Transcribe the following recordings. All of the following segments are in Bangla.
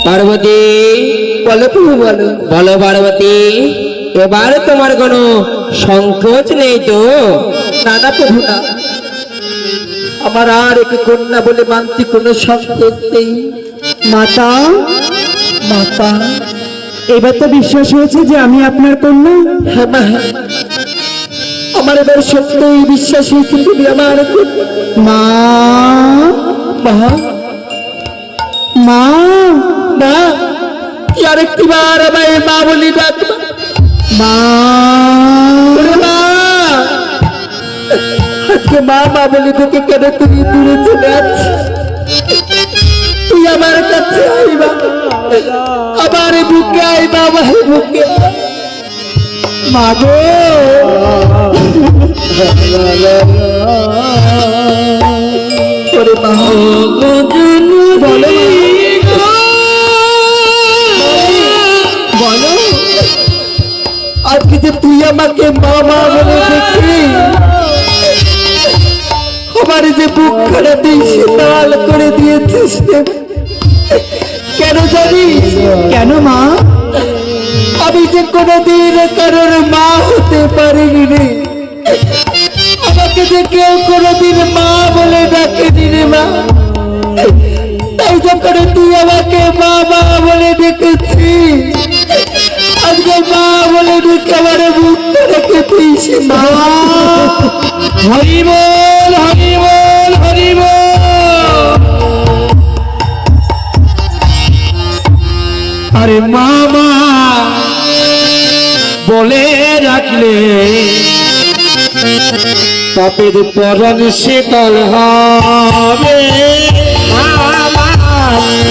পার্বতী বলো প্রভু বলো। বলো পার্বতী, এবার তোমার কোনো সংকোচ নেই তো? না না প্রভু না, আমার আর একে কন্যা বলে মানতে কোনো সংকোচ নেই। মাতা, মাতা, এবার তো বিশ্বাস হয়েছে যে আমি আপনার কন্যা। হ্যাঁ মা, আমার এবার সত্যই বিশ্বাস হয়েছে তুমি আমার কন্যা। মা, মা, মা, মা, কি আরেকটি বার আমায় মা বলি ডাকবা? মা, ওরে মা, আজকে মা মা বলি তোকে কেন তুমি দূরে চলে যাচ্ছিস? তুই আমার কাছে আইবা, আমার বুকে আইবা, আমার বুকে। মা গো, ওরে মা, বলো বলো, আজকে যে তুই আমাকে মা মা বলে দেখি, আমার যে বুক খানাতেই শীতল করে দিয়েছিস রে। কেন জানিস? কেন মা? আমি যে কোনোদিন কারোর মা হতে পারিনি রে, আমাকে যে কেউ কোনোদিন মা বলে ডাকেনি রে মা। তাই যখন তুই আমাকে মা মা বলে ডেকেছিস, আজকে মা বলে ডেকে আমার বুকটা রেখেছিস মা। হরি বল, হরি বল, হরি বল। আরে মামা বলে রাখলে পাপের পরন শীতল হবে। মামা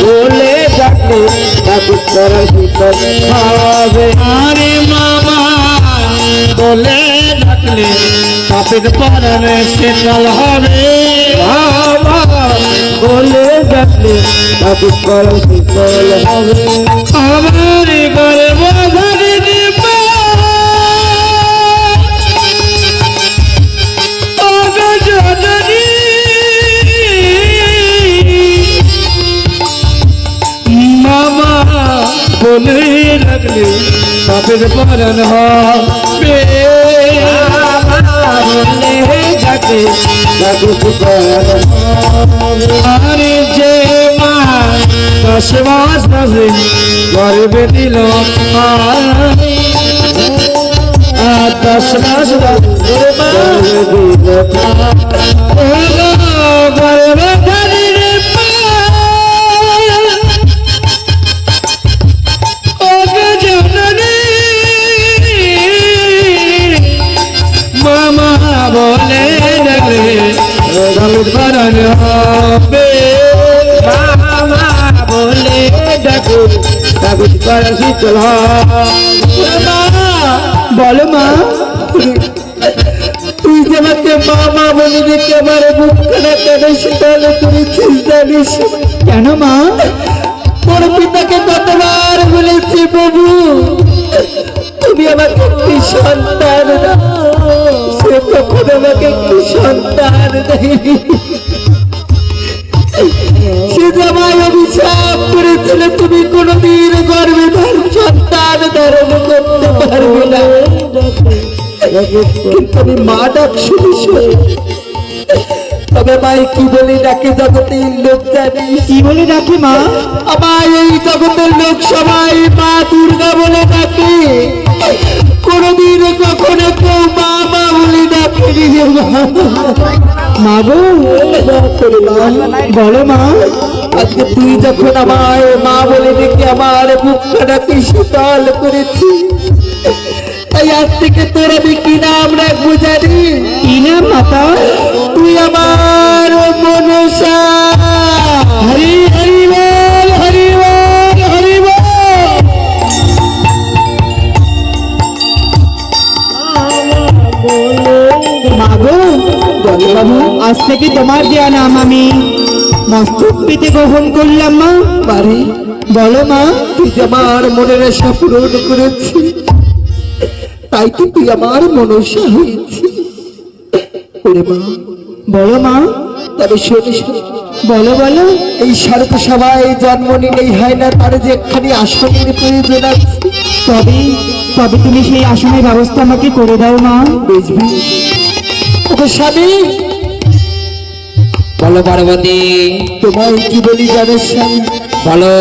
বলে রাখলে পাপের পরন শীতল হবে। আরে মামা বলে রাখলে পাপের পরন শীতল হবে। মামা বলে রাখলে পাপের পরন শীতল হবে। আমার গর্ব ধরে দিবা জননী, মামা বলে রাখলে পাপের পরন হবে। বলে যাকে আরে যে মা 10 মাস মাঝে গর্বে দিল 10 মাস গর্বে ধরে মামা বলে ডাকলে পাপের পরন হবে। মামা বলে ডাকলে পাপের পরন শীতল হবে। বলো মা, তুই যে আমাকে মা মা বলে ডেকে আমার বুক খানা কেন শীতল করেছিস জানিস? কেন মা? তোর পিতাকে কতবার বলেছি প্রভু, তুমি আমাকে একটি সন্তান দাও। সে তখন আমাকে একটি সন্তান দেয়নি। সে জামাই অভিশাপ করেছিল তুমি কোনদিন গর্ভে সন্তান ধারণ করতে পারবে না। কিন্তু আমি মা ডাক শুনিস, তবে মাই কি বলে ডাকে জগতের লোক জানিস? কি বলে ডাকে মা? আমায় এই জগতের লোক সবাই মা দুর্গা বলে ডাকে, কোনদিন কখনো কেউ মা মা বলে ডাকেনি রে মা। মা গো, বলো মা। আজকে তুই যখন আমায় মা বলে ডেকে আমার বুকটাকে শীতল করেছি, তাই আজ থেকে তোর আমি কি নাম রাখবো জানি? কি নাম মাতা? তুই আমার মনসা। হরি হরি বল, হরি বল, হরি বল। মা গো, আজ থেকে তোমার দেয়া নাম আমি মস্তক পেতে গ্রহণ করলাম মা। পারে বলো মা। তুই যে আমার মনের আশা পূরণ করেছি, তাই তো তুই আমার মনসা হয়েছি। ওরে মা, বলো মা। তবে শোনো বলো বলো। এই স্বর্গ সভায় জন্ম নিলেই হয় না, তার যে একখানি আসনের প্রয়োজন আছে। তবে তবে তুমি সেই আসনের ব্যবস্থা আমাকে করে দাও মা। বুঝবি ওকে স্বামী, বলো পার্বতী, তোমায় কি বলি জানো স্বামী? বলো।